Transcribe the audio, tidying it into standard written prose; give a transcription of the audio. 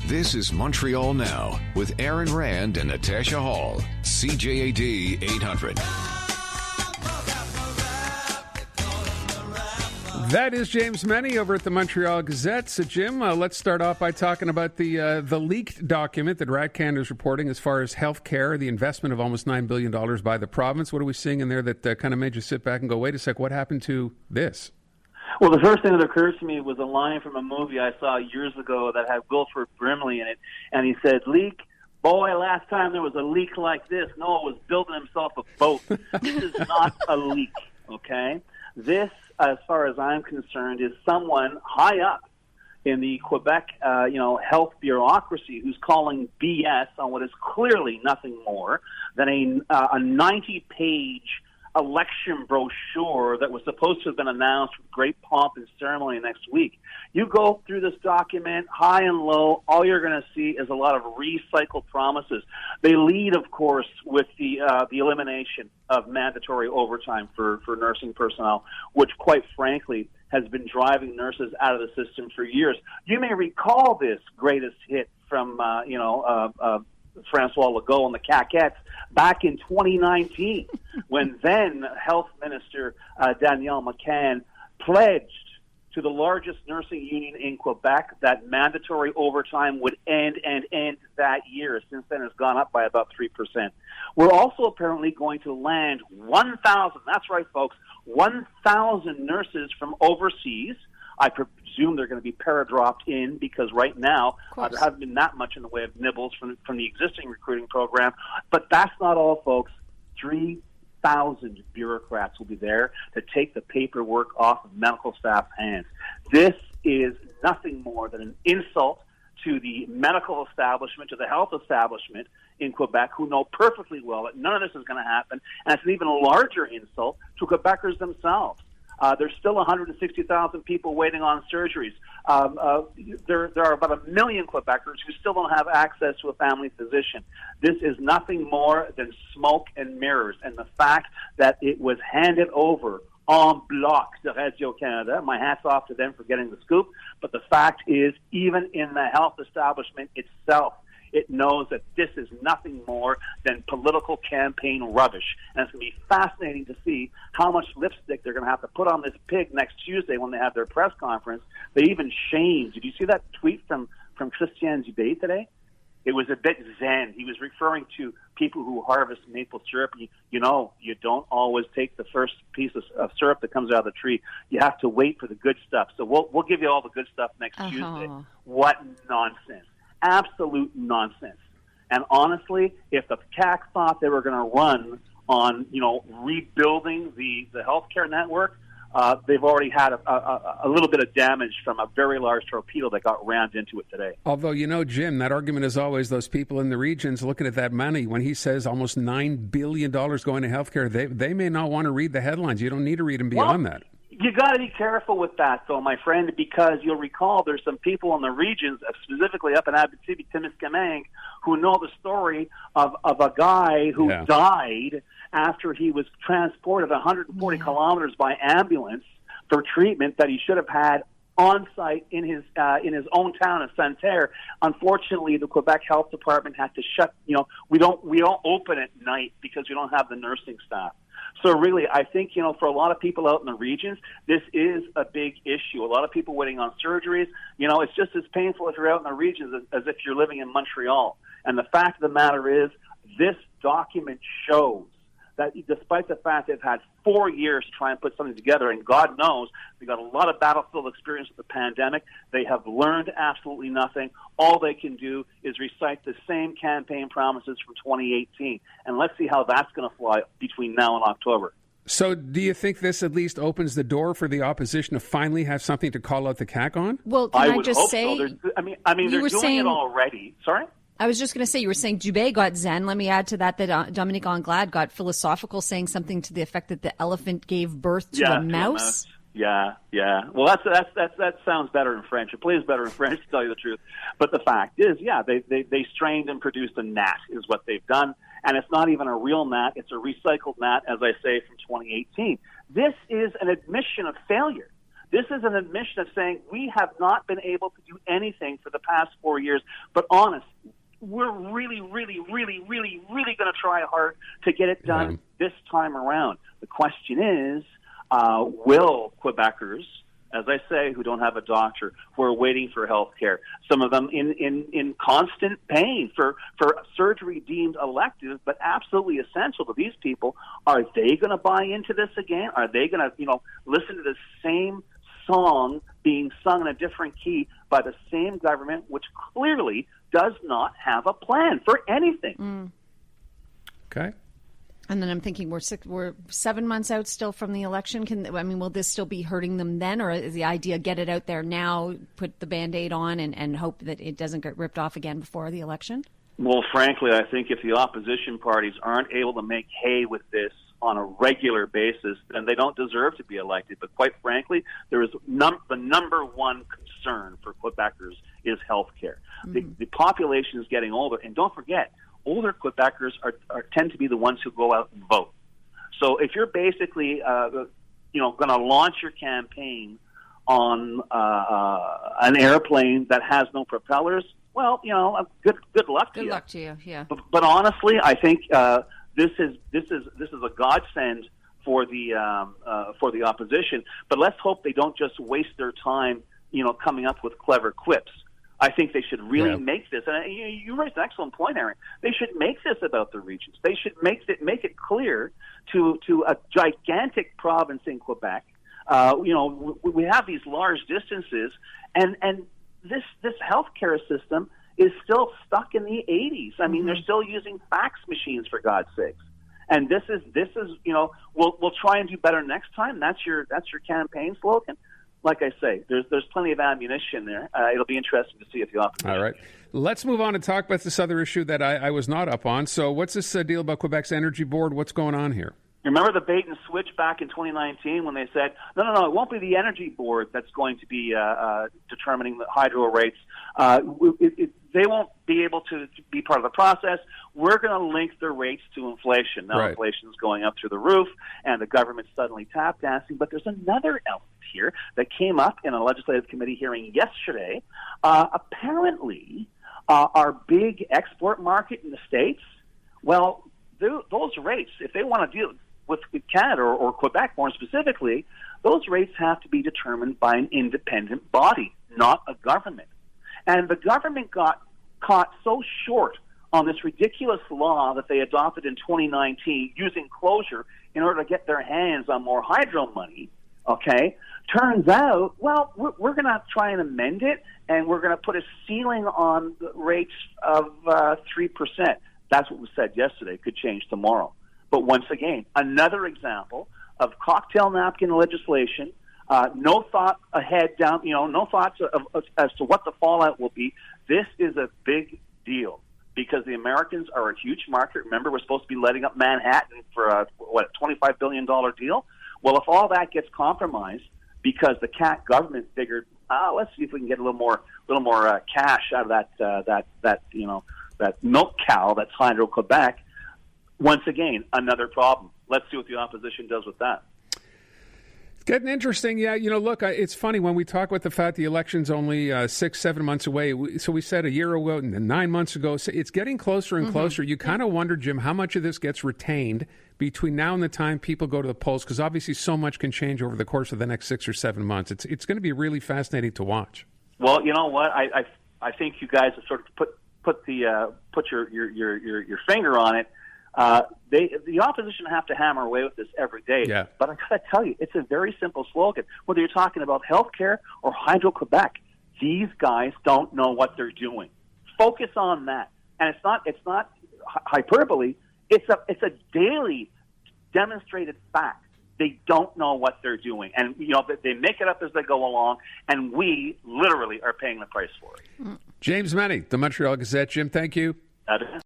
This is Montreal Now with Aaron Rand and Natasha Hall. CJAD 800. That is James Meny over at the Montreal Gazette. So, Jim, let's start off by talking about the leaked document that RADCAN is reporting as far as health care, the investment of almost $9 billion by the province. What are we seeing in there that kind of made you sit back and go, wait a sec, what happened to this? Well, the first thing that occurs to me was a line from a movie I saw years ago that had Wilford Brimley in it, and he said, "Leak? Boy, last time there was a leak like this, Noah was building himself a boat." This is not a leak, okay? This, as far as I'm concerned, is someone high up in the Quebec, health bureaucracy who's calling BS on what is clearly nothing more than a 90-page election brochure that was supposed to have been announced with great pomp and ceremony next week. You go through this document, high and low, all you're going to see is a lot of recycled promises. They lead, of course, with the elimination of mandatory overtime for nursing personnel, which, quite frankly, has been driving nurses out of the system for years. You may recall this greatest hit from, Francois Legault and the Caquettes back in 2019 when then Health Minister Danielle McCann pledged to the largest nursing union in Quebec that mandatory overtime would end that year. Since then, it's gone up by about 3%. We're also apparently going to land 1,000, that's right, folks, 1,000 nurses from overseas. I presume they're going to be para-dropped in because right now there hasn't been that much in the way of nibbles from the existing recruiting program. But that's not all, folks. 3,000 bureaucrats will be there to take the paperwork off of medical staff's hands. This is nothing more than an insult to the medical establishment, to the health establishment in Quebec, who know perfectly well that none of this is going to happen. And it's an even larger insult to Quebecers themselves. There's still 160,000 people waiting on surgeries. There are about 1 million Quebecers who still don't have access to a family physician. This is nothing more than smoke and mirrors. And the fact that it was handed over en bloc to Radio-Canada, my hat's off to them for getting the scoop. But the fact is, even in the health establishment itself, it knows that this is nothing more than political campaign rubbish. And it's going to be fascinating to see how much lipstick they're going to have to put on this pig next Tuesday when they have their press conference. They even shamed. Did you see that tweet from Christian Dubé today? It was a bit zen. He was referring to people who harvest maple syrup. You don't always take the first piece of syrup that comes out of the tree. You have to wait for the good stuff. So we'll give you all the good stuff next Tuesday. What nonsense. Absolute nonsense. And honestly, if the CAC thought they were going to run on, rebuilding the healthcare network, they've already had a little bit of damage from a very large torpedo that got rammed into it today. Although, Jim, that argument is always those people in the regions looking at that money. When he says almost $9 billion going to healthcare, they may not want to read the headlines. You don't need to read them beyond that. You got to be careful with that, though, my friend, because you'll recall there's some people in the regions, specifically up in Abitibi, Témiscamingue, who know the story of a guy who died after he was transported 140 kilometers by ambulance for treatment that he should have had on site in his own town of Santerre. Unfortunately, the Quebec Health Department had to shut. We don't open at night because we don't have the nursing staff. So really, I think, for a lot of people out in the regions, this is a big issue. A lot of people waiting on surgeries. It's just as painful if you're out in the regions as if you're living in Montreal. And the fact of the matter is, this document shows that despite the fact they've had 4 years to try and put something together, and God knows they've got a lot of battlefield experience with the pandemic, they have learned absolutely nothing. All they can do is recite the same campaign promises from 2018. And let's see how that's going to fly between now and October. So do you think this at least opens the door for the opposition to finally have something to call out the CAC on? Well, can I just say... So. They're doing it already. Sorry? I was just going to say, you were saying Dubé got zen. Let me add to that Dominique Anglade got philosophical, saying something to the effect that the elephant gave birth to a mouse. Yeah. Well, that sounds better in French. It plays better in French, to tell you the truth. But the fact is, they strained and produced a gnat is what they've done. And it's not even a real gnat. It's a recycled gnat, as I say, from 2018. This is an admission of failure. This is an admission of saying we have not been able to do anything for the past 4 years, but honest, we're really, really, really, really, really going to try hard to get it done this time around. The question is, will Quebecers, as I say, who don't have a doctor, who are waiting for health care, some of them in constant pain for surgery deemed elective but absolutely essential to these people, are they going to buy into this again? Are they going to, listen to the same song being sung in a different key by the same government, which clearly does not have a plan for anything? Okay. And then I'm thinking we're 7 months out still from the election. Will this still be hurting them then, or is the idea get it out there now, put the Band-Aid on, and hope that it doesn't get ripped off again before the election? Well, frankly, I think if the opposition parties aren't able to make hay with this on a regular basis, then they don't deserve to be elected. But quite frankly, there is the number one concern for Quebecers is health care. The population is getting older, and don't forget, older Quebecers tend to be the ones who go out and vote. So if you're basically, going to launch your campaign on an airplane that has no propellers, well, good luck to you. Good luck to you. Yeah. But honestly, I think this is a godsend for the opposition. But let's hope they don't just waste their time, coming up with clever quips. I think they should really make this, and you raised an excellent point, Aaron. They should make this about the regions. They should make it clear to a gigantic province in Quebec. We have these large distances, and this healthcare system is still stuck in the 80s. I mean, they're still using fax machines, for God's sakes. And this is we'll try and do better next time. That's your campaign slogan. Like I say, there's plenty of ammunition there. It'll be interesting to see if the opposition. All right. Let's move on and talk about this other issue that I was not up on. So what's this deal about Quebec's energy board? What's going on here? Remember the bait and switch back in 2019 when they said, no, it won't be the energy board that's going to be determining the hydro rates. They won't be able to be part of the process. We're going to link the rates to inflation. Now, inflation's going up through the roof, and the government's suddenly tap dancing. But there's another element here that came up in a legislative committee hearing yesterday. Apparently, our big export market in the States, well, those rates, if they want to deal with Canada or Quebec more specifically, those rates have to be determined by an independent body, not a government. And the government got caught so short on this ridiculous law that they adopted in 2019 using closure in order to get their hands on more hydro money, okay? Turns out, well, we're going to try and amend it, and we're going to put a ceiling on the rates of 3%. That's what was said yesterday. It could change tomorrow. But once again, another example of cocktail napkin legislation, no thought ahead down, no thoughts as to what the fallout will be. This is a big deal because the Americans are a huge market. Remember, we're supposed to be letting up Manhattan for a $25 billion deal? Well, if all that gets compromised because the CAT government figured, let's see if we can get a little more cash out of that milk cow that's Hydro-Quebec. Once again, another problem. Let's see what the opposition does with that. It's getting interesting. Yeah, look, it's funny when we talk about the fact the election's only 6-7 months away. So we said a year ago and 9 months ago. So it's getting closer and closer. You kind of wonder, Jim, how much of this gets retained between now and the time people go to the polls? Because obviously so much can change over the course of the next 6 or 7 months. It's going to be really fascinating to watch. Well, you know what? I think you guys have sort of put your finger on it. The opposition have to hammer away with this every day. Yeah. But I got to tell you, it's a very simple slogan. Whether you're talking about healthcare or Hydro-Quebec, these guys don't know what they're doing. Focus on that. And it's not hyperbole. It's a daily demonstrated fact. They don't know what they're doing. And, they make it up as they go along, and we literally are paying the price for it. James Meny, the Montreal Gazette. Jim, thank you.